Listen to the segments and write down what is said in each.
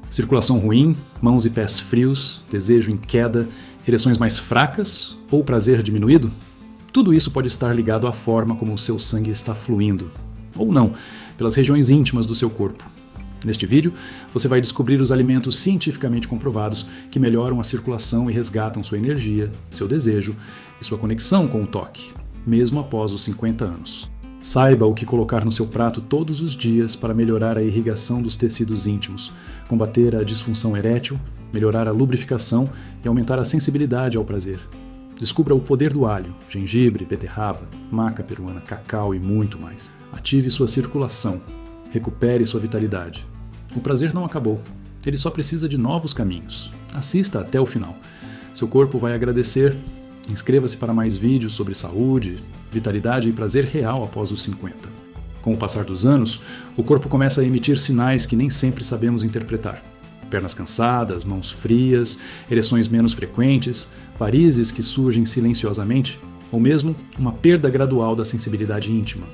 Circulação ruim, mãos e pés frios, desejo em queda, ereções mais fracas ou prazer diminuído? Tudo isso pode estar ligado à forma como o seu sangue está fluindo, ou não, pelas regiões íntimas do seu corpo. Neste vídeo, você vai descobrir os alimentos cientificamente comprovados que melhoram a circulação e resgatam sua energia, seu desejo e sua conexão com o toque, mesmo após os 50 anos. Saiba o que colocar no seu prato todos os dias para melhorar a irrigação dos tecidos íntimos, combater a disfunção erétil, melhorar a lubrificação e aumentar a sensibilidade ao prazer. Descubra o poder do alho, gengibre, beterraba, maca peruana, cacau e muito mais. Ative sua circulação. Recupere sua vitalidade. O prazer não acabou. Ele só precisa de novos caminhos. Assista até o final. Seu corpo vai agradecer. Inscreva-se para mais vídeos sobre saúde, vitalidade e prazer real após os 50. Com o passar dos anos, o corpo começa a emitir sinais que nem sempre sabemos interpretar. Pernas cansadas, mãos frias, ereções menos frequentes, varizes que surgem silenciosamente, ou mesmo uma perda gradual da sensibilidade íntima.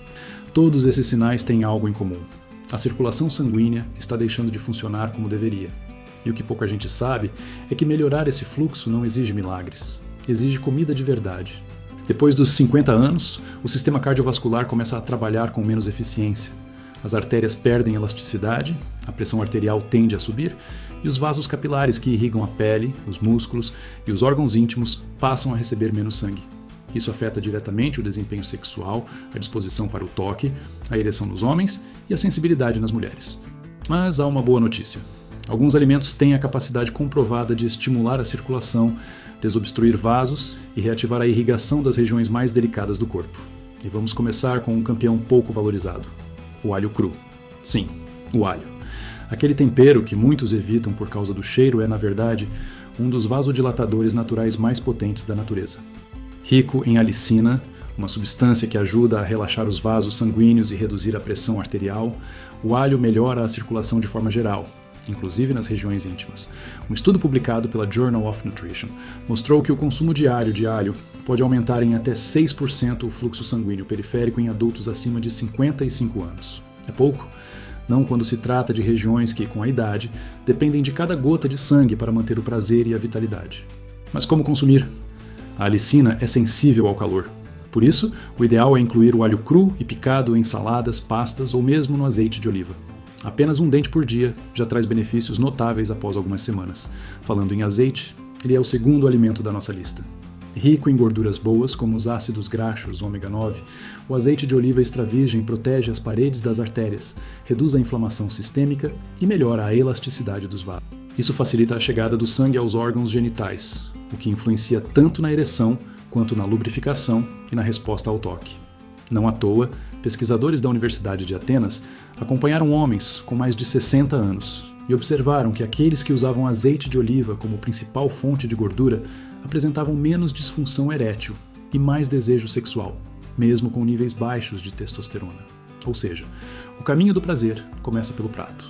Todos esses sinais têm algo em comum. A circulação sanguínea está deixando de funcionar como deveria. E o que pouca gente sabe é que melhorar esse fluxo não exige milagres. Exige comida de verdade. Depois dos 50 anos, o sistema cardiovascular começa a trabalhar com menos eficiência. As artérias perdem elasticidade, a pressão arterial tende a subir e os vasos capilares que irrigam a pele, os músculos e os órgãos íntimos passam a receber menos sangue. Isso afeta diretamente o desempenho sexual, a disposição para o toque, a ereção nos homens e a sensibilidade nas mulheres. Mas há uma boa notícia. Alguns alimentos têm a capacidade comprovada de estimular a circulação, desobstruir vasos e reativar a irrigação das regiões mais delicadas do corpo. E vamos começar com um campeão pouco valorizado: o alho cru. Sim, o alho. Aquele tempero que muitos evitam por causa do cheiro é, na verdade, um dos vasodilatadores naturais mais potentes da natureza. Rico em alicina, uma substância que ajuda a relaxar os vasos sanguíneos e reduzir a pressão arterial, o alho melhora a circulação de forma geral, inclusive nas regiões íntimas. Um estudo publicado pela Journal of Nutrition mostrou que o consumo diário de alho pode aumentar em até 6% o fluxo sanguíneo periférico em adultos acima de 55 anos. É pouco? Não quando se trata de regiões que, com a idade, dependem de cada gota de sangue para manter o prazer e a vitalidade. Mas como consumir? A alicina é sensível ao calor. Por isso, o ideal é incluir o alho cru e picado em saladas, pastas ou mesmo no azeite de oliva. Apenas um dente por dia já traz benefícios notáveis após algumas semanas. Falando em azeite, ele é o segundo alimento da nossa lista. Rico em gorduras boas, como os ácidos graxos ômega 9, o azeite de oliva extra virgem protege as paredes das artérias, reduz a inflamação sistêmica e melhora a elasticidade dos vasos. Isso facilita a chegada do sangue aos órgãos genitais, o que influencia tanto na ereção quanto na lubrificação e na resposta ao toque. Não à toa, pesquisadores da Universidade de Atenas acompanharam homens com mais de 60 anos e observaram que aqueles que usavam azeite de oliva como principal fonte de gordura apresentavam menos disfunção erétil e mais desejo sexual, mesmo com níveis baixos de testosterona. Ou seja, o caminho do prazer começa pelo prato.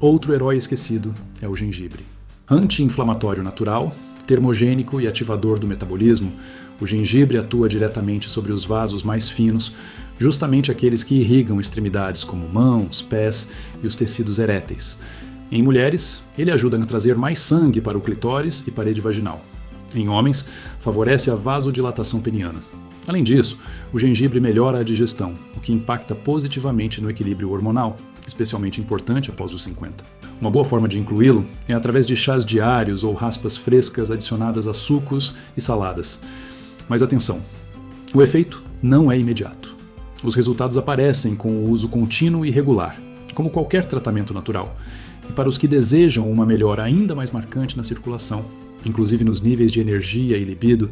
Outro herói esquecido é o gengibre. Anti-inflamatório natural, termogênico e ativador do metabolismo, o gengibre atua diretamente sobre os vasos mais finos, justamente aqueles que irrigam extremidades como mãos, pés e os tecidos eréteis. Em mulheres, ele ajuda a trazer mais sangue para o clitóris e parede vaginal. Em homens, favorece a vasodilatação peniana. Além disso, o gengibre melhora a digestão, o que impacta positivamente no equilíbrio hormonal, especialmente importante após os 50. Uma boa forma de incluí-lo é através de chás diários ou raspas frescas adicionadas a sucos e saladas. Mas atenção, o efeito não é imediato. Os resultados aparecem com o uso contínuo e regular, como qualquer tratamento natural. E para os que desejam uma melhora ainda mais marcante na circulação, inclusive nos níveis de energia e libido,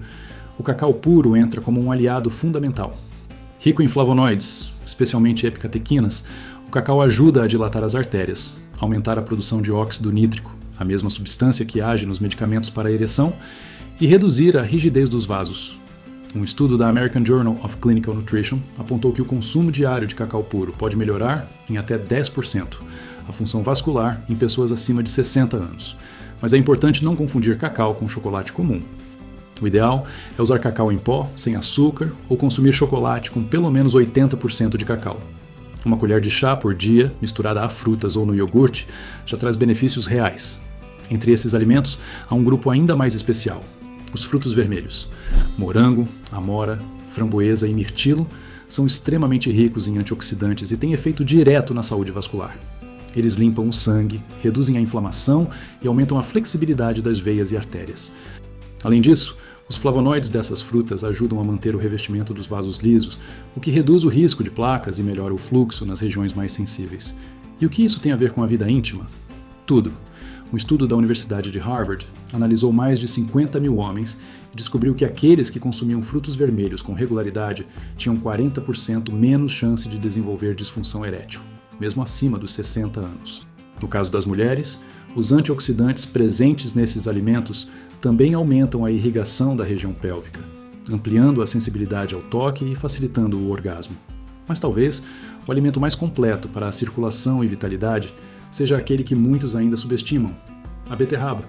o cacau puro entra como um aliado fundamental. Rico em flavonoides, especialmente epicatequinas, o cacau ajuda a dilatar as artérias, aumentar a produção de óxido nítrico, a mesma substância que age nos medicamentos para a ereção, e reduzir a rigidez dos vasos. Um estudo da American Journal of Clinical Nutrition apontou que o consumo diário de cacau puro pode melhorar em até 10% a função vascular em pessoas acima de 60 anos. Mas é importante não confundir cacau com chocolate comum. O ideal é usar cacau em pó, sem açúcar, ou consumir chocolate com pelo menos 80% de cacau. Uma colher de chá por dia, misturada a frutas ou no iogurte, já traz benefícios reais. Entre esses alimentos, há um grupo ainda mais especial: os frutos vermelhos. Morango, amora, framboesa e mirtilo são extremamente ricos em antioxidantes e têm efeito direto na saúde vascular. Eles limpam o sangue, reduzem a inflamação e aumentam a flexibilidade das veias e artérias. Além disso, os flavonoides dessas frutas ajudam a manter o revestimento dos vasos lisos, o que reduz o risco de placas e melhora o fluxo nas regiões mais sensíveis. E o que isso tem a ver com a vida íntima? Tudo. Um estudo da Universidade de Harvard analisou mais de 50 mil homens e descobriu que aqueles que consumiam frutos vermelhos com regularidade tinham 40% menos chance de desenvolver disfunção erétil, mesmo acima dos 60 anos. No caso das mulheres, os antioxidantes presentes nesses alimentos também aumentam a irrigação da região pélvica, ampliando a sensibilidade ao toque e facilitando o orgasmo. Mas talvez o alimento mais completo para a circulação e vitalidade seja aquele que muitos ainda subestimam: a beterraba.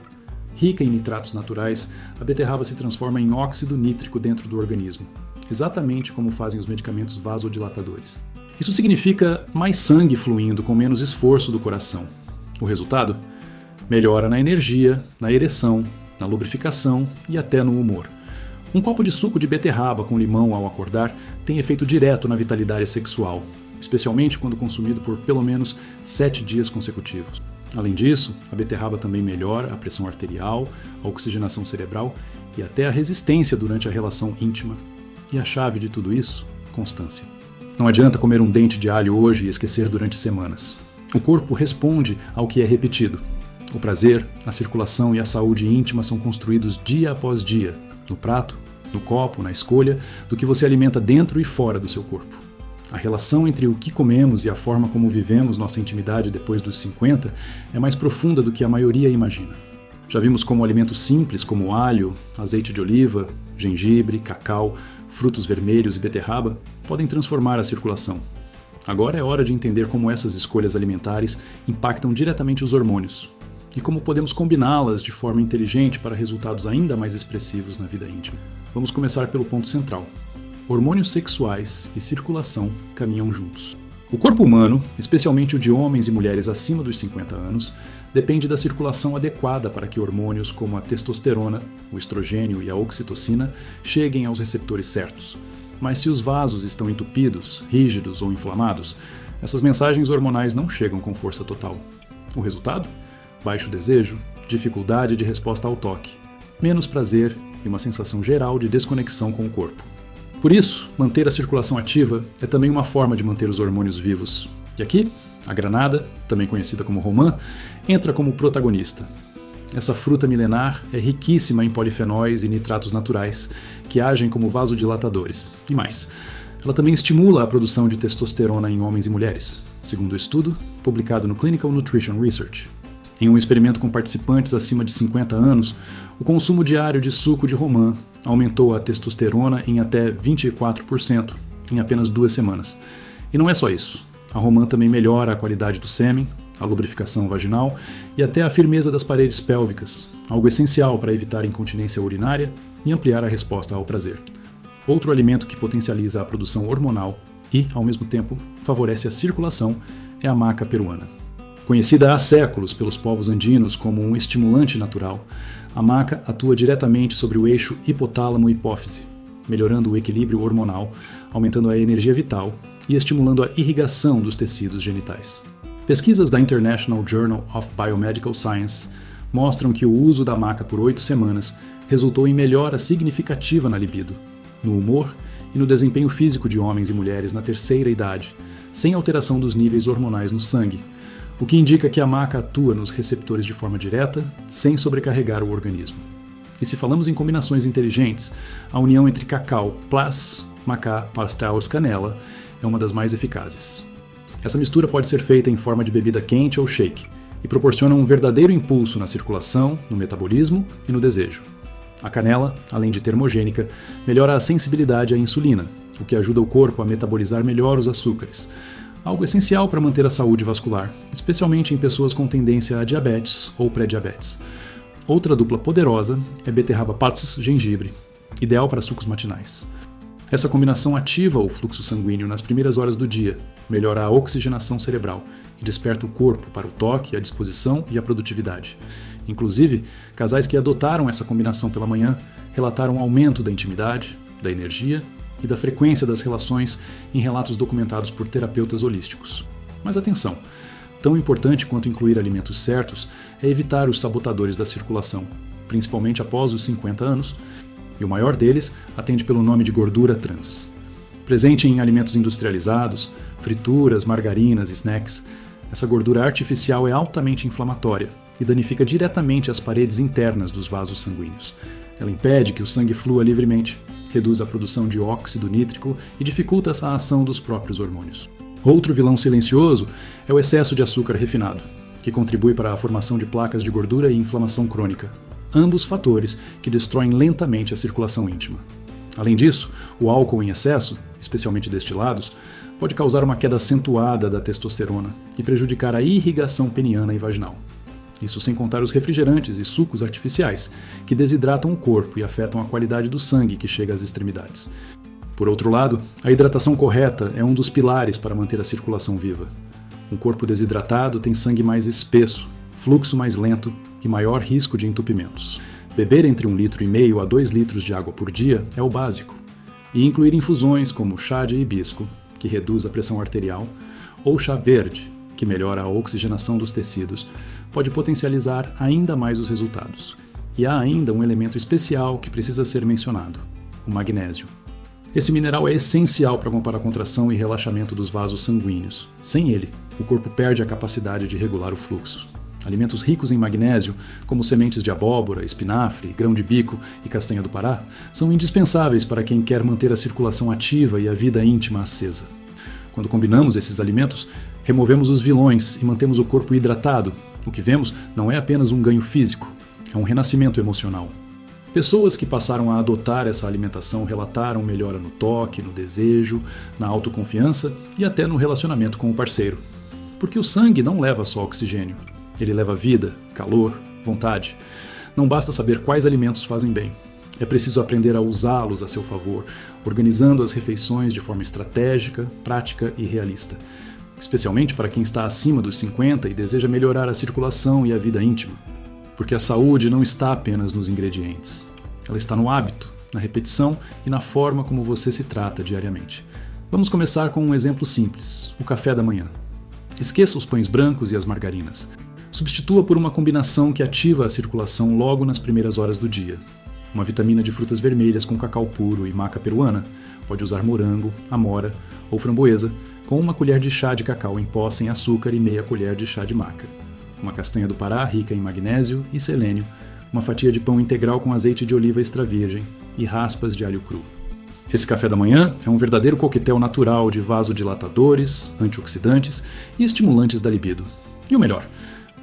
Rica em nitratos naturais, a beterraba se transforma em óxido nítrico dentro do organismo, exatamente como fazem os medicamentos vasodilatadores. Isso significa mais sangue fluindo com menos esforço do coração. O resultado? Melhora na energia, na ereção, na lubrificação e até no humor. Um copo de suco de beterraba com limão ao acordar tem efeito direto na vitalidade sexual, especialmente quando consumido por pelo menos 7 dias consecutivos. Além disso, a beterraba também melhora a pressão arterial, a oxigenação cerebral e até a resistência durante a relação íntima. E a chave de tudo isso? Constância. Não adianta comer um dente de alho hoje e esquecer durante semanas. O corpo responde ao que é repetido. O prazer, a circulação e a saúde íntima são construídos dia após dia, no prato, no copo, na escolha do que você alimenta dentro e fora do seu corpo. A relação entre o que comemos e a forma como vivemos nossa intimidade depois dos 50 é mais profunda do que a maioria imagina. Já vimos como alimentos simples como alho, azeite de oliva, gengibre, cacau, frutos vermelhos e beterraba podem transformar a circulação. Agora é hora de entender como essas escolhas alimentares impactam diretamente os hormônios e como podemos combiná-las de forma inteligente para resultados ainda mais expressivos na vida íntima. Vamos começar pelo ponto central. Hormônios sexuais e circulação caminham juntos. O corpo humano, especialmente o de homens e mulheres acima dos 50 anos, depende da circulação adequada para que hormônios como a testosterona, o estrogênio e a oxitocina cheguem aos receptores certos. Mas se os vasos estão entupidos, rígidos ou inflamados, essas mensagens hormonais não chegam com força total. O resultado? Baixo desejo, dificuldade de resposta ao toque, menos prazer e uma sensação geral de desconexão com o corpo. Por isso, manter a circulação ativa é também uma forma de manter os hormônios vivos. E aqui, a granada, também conhecida como romã, entra como protagonista. Essa fruta milenar é riquíssima em polifenóis e nitratos naturais, que agem como vasodilatadores. E mais, ela também estimula a produção de testosterona em homens e mulheres, segundo o estudo publicado no Clinical Nutrition Research. Em um experimento com participantes acima de 50 anos, o consumo diário de suco de romã aumentou a testosterona em até 24% em apenas 2 semanas. E não é só isso. A romã também melhora a qualidade do sêmen, a lubrificação vaginal e até a firmeza das paredes pélvicas, algo essencial para evitar incontinência urinária e ampliar a resposta ao prazer. Outro alimento que potencializa a produção hormonal e, ao mesmo tempo, favorece a circulação é a maca peruana. Conhecida há séculos pelos povos andinos como um estimulante natural, a maca atua diretamente sobre o eixo hipotálamo-hipófise, melhorando o equilíbrio hormonal, aumentando a energia vital e estimulando a irrigação dos tecidos genitais. Pesquisas da International Journal of Biomedical Science mostram que o uso da maca por 8 semanas resultou em melhora significativa na libido, no humor e no desempenho físico de homens e mulheres na terceira idade, sem alteração dos níveis hormonais no sangue, o que indica que a maca atua nos receptores de forma direta, sem sobrecarregar o organismo. E se falamos em combinações inteligentes, a união entre cacau, plus, macá, pastaus, canela é uma das mais eficazes. Essa mistura pode ser feita em forma de bebida quente ou shake e proporciona um verdadeiro impulso na circulação, no metabolismo e no desejo. A canela, além de termogênica, melhora a sensibilidade à insulina, o que ajuda o corpo a metabolizar melhor os açúcares, algo essencial para manter a saúde vascular, especialmente em pessoas com tendência a diabetes ou pré-diabetes. Outra dupla poderosa é beterraba pats gengibre, ideal para sucos matinais. Essa combinação ativa o fluxo sanguíneo nas primeiras horas do dia melhora a oxigenação cerebral e desperta o corpo para o toque, a disposição e a produtividade. Inclusive, casais que adotaram essa combinação pela manhã relataram aumento da intimidade, da energia e da frequência das relações em relatos documentados por terapeutas holísticos. Mas atenção! Tão importante quanto incluir alimentos certos é evitar os sabotadores da circulação, principalmente após os 50 anos, e o maior deles atende pelo nome de gordura trans. Presente em alimentos industrializados, frituras, margarinas e snacks, essa gordura artificial é altamente inflamatória e danifica diretamente as paredes internas dos vasos sanguíneos. Ela impede que o sangue flua livremente, reduz a produção de óxido nítrico e dificulta essa ação dos próprios hormônios. Outro vilão silencioso é o excesso de açúcar refinado, que contribui para a formação de placas de gordura e inflamação crônica, ambos fatores que destroem lentamente a circulação íntima. Além disso, o álcool em excesso, especialmente destilados, pode causar uma queda acentuada da testosterona e prejudicar a irrigação peniana e vaginal. Isso sem contar os refrigerantes e sucos artificiais, que desidratam o corpo e afetam a qualidade do sangue que chega às extremidades. Por outro lado, a hidratação correta é um dos pilares para manter a circulação viva. Um corpo desidratado tem sangue mais espesso, fluxo mais lento e maior risco de entupimentos. Beber entre 1,5 litro a 2 litros de água por dia é o básico. E incluir infusões como chá de hibisco, que reduz a pressão arterial, ou chá verde, que melhora a oxigenação dos tecidos, pode potencializar ainda mais os resultados. E há ainda um elemento especial que precisa ser mencionado: o magnésio. Esse mineral é essencial para a contração e relaxamento dos vasos sanguíneos. Sem ele, o corpo perde a capacidade de regular o fluxo. Alimentos ricos em magnésio, como sementes de abóbora, espinafre, grão de bico e castanha do Pará, são indispensáveis para quem quer manter a circulação ativa e a vida íntima acesa. Quando combinamos esses alimentos, removemos os vilões e mantemos o corpo hidratado. O que vemos não é apenas um ganho físico, é um renascimento emocional. Pessoas que passaram a adotar essa alimentação relataram melhora no toque, no desejo, na autoconfiança e até no relacionamento com o parceiro. Porque o sangue não leva só oxigênio, ele leva vida, calor, vontade. Não basta saber quais alimentos fazem bem. É preciso aprender a usá-los a seu favor, organizando as refeições de forma estratégica, prática e realista. Especialmente para quem está acima dos 50 e deseja melhorar a circulação e a vida íntima. Porque a saúde não está apenas nos ingredientes. Ela está no hábito, na repetição e na forma como você se trata diariamente. Vamos começar com um exemplo simples: o café da manhã. Esqueça os pães brancos e as margarinas. Substitua por uma combinação que ativa a circulação logo nas primeiras horas do dia. Uma vitamina de frutas vermelhas com cacau puro e maca peruana. Pode usar morango, amora ou framboesa, com 1 colher de chá de cacau em pó sem açúcar e meia colher de chá de maca. Uma castanha do Pará rica em magnésio e selênio, uma fatia de pão integral com azeite de oliva extra virgem e raspas de alho cru. Esse café da manhã é um verdadeiro coquetel natural de vasodilatadores, antioxidantes e estimulantes da libido. E o melhor,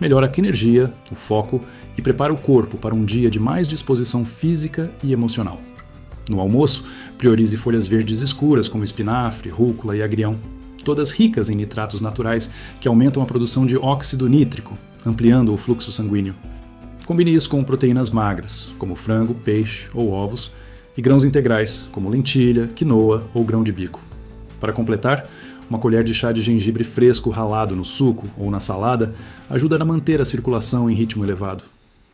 melhora a energia, o foco e prepara o corpo para um dia de mais disposição física e emocional. No almoço, priorize folhas verdes escuras como espinafre, rúcula e agrião, todas ricas em nitratos naturais que aumentam a produção de óxido nítrico, ampliando o fluxo sanguíneo. Combine isso com proteínas magras, como frango, peixe ou ovos, e grãos integrais, como lentilha, quinoa ou grão de bico. Para completar, 1 colher de chá de gengibre fresco ralado no suco ou na salada ajuda a manter a circulação em ritmo elevado.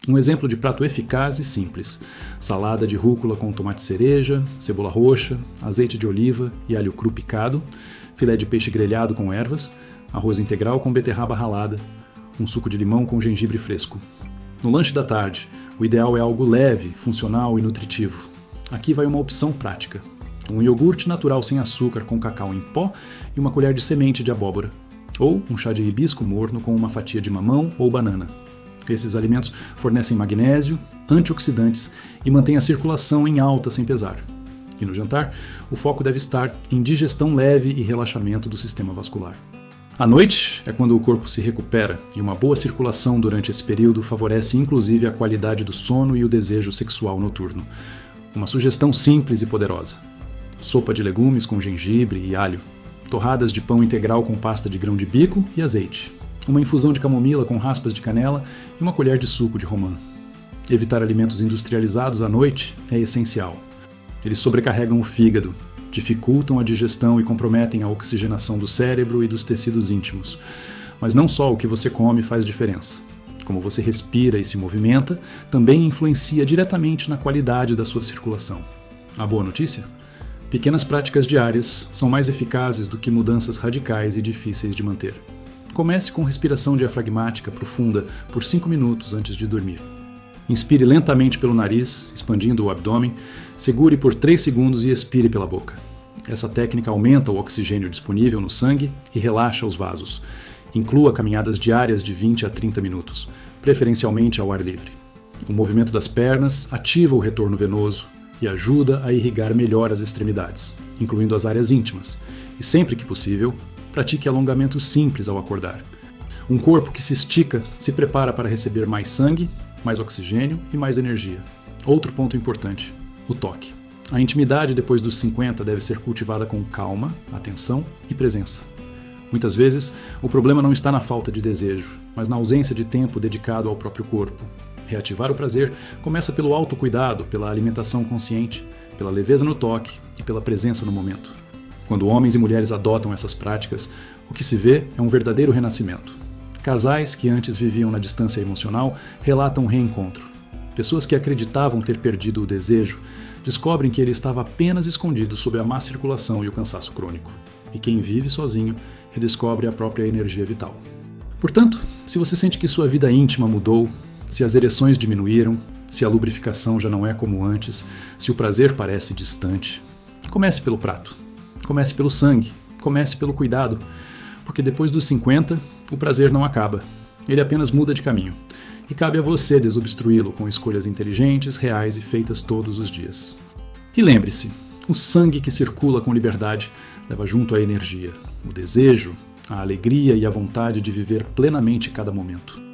Um exemplo de prato eficaz e simples: salada de rúcula com tomate cereja, cebola roxa, azeite de oliva e alho cru picado, filé de peixe grelhado com ervas, arroz integral com beterraba ralada, um suco de limão com gengibre fresco. No lanche da tarde, o ideal é algo leve, funcional e nutritivo. Aqui vai uma opção prática: um iogurte natural sem açúcar com cacau em pó e 1 colher de semente de abóbora, ou um chá de hibisco morno com uma fatia de mamão ou banana. Esses alimentos fornecem magnésio, antioxidantes e mantêm a circulação em alta sem pesar. E no jantar, o foco deve estar em digestão leve e relaxamento do sistema vascular. À noite é quando o corpo se recupera e uma boa circulação durante esse período favorece inclusive a qualidade do sono e o desejo sexual noturno. Uma sugestão simples e poderosa: sopa de legumes com gengibre e alho, torradas de pão integral com pasta de grão de bico e azeite, uma infusão de camomila com raspas de canela e 1 colher de suco de romã. Evitar alimentos industrializados à noite é essencial. Eles sobrecarregam o fígado, dificultam a digestão e comprometem a oxigenação do cérebro e dos tecidos íntimos. Mas não só o que você come faz diferença. Como você respira e se movimenta, também influencia diretamente na qualidade da sua circulação. A boa notícia? Pequenas práticas diárias são mais eficazes do que mudanças radicais e difíceis de manter. Comece com respiração diafragmática profunda por 5 minutos antes de dormir. Inspire lentamente pelo nariz, expandindo o abdômen, segure por 3 segundos e expire pela boca. Essa técnica aumenta o oxigênio disponível no sangue e relaxa os vasos. Inclua caminhadas diárias de 20 a 30 minutos, preferencialmente ao ar livre. O movimento das pernas ativa o retorno venoso e ajuda a irrigar melhor as extremidades, incluindo as áreas íntimas. E sempre que possível, pratique alongamentos simples ao acordar. Um corpo que se estica se prepara para receber mais sangue, mais oxigênio e mais energia. Outro ponto importante: o toque. A intimidade depois dos 50 deve ser cultivada com calma, atenção e presença. Muitas vezes, o problema não está na falta de desejo, mas na ausência de tempo dedicado ao próprio corpo. Reativar o prazer começa pelo autocuidado, pela alimentação consciente, pela leveza no toque e pela presença no momento. Quando homens e mulheres adotam essas práticas, o que se vê é um verdadeiro renascimento. Casais que antes viviam na distância emocional relatam um reencontro. Pessoas que acreditavam ter perdido o desejo descobrem que ele estava apenas escondido sob a má circulação e o cansaço crônico. E quem vive sozinho redescobre a própria energia vital. Portanto, se você sente que sua vida íntima mudou, se as ereções diminuíram, se a lubrificação já não é como antes, se o prazer parece distante, comece pelo prato. Comece pelo sangue, comece pelo cuidado, porque depois dos 50, o prazer não acaba, ele apenas muda de caminho, e cabe a você desobstruí-lo com escolhas inteligentes, reais e feitas todos os dias. E lembre-se, o sangue que circula com liberdade leva junto a energia, o desejo, a alegria e a vontade de viver plenamente cada momento.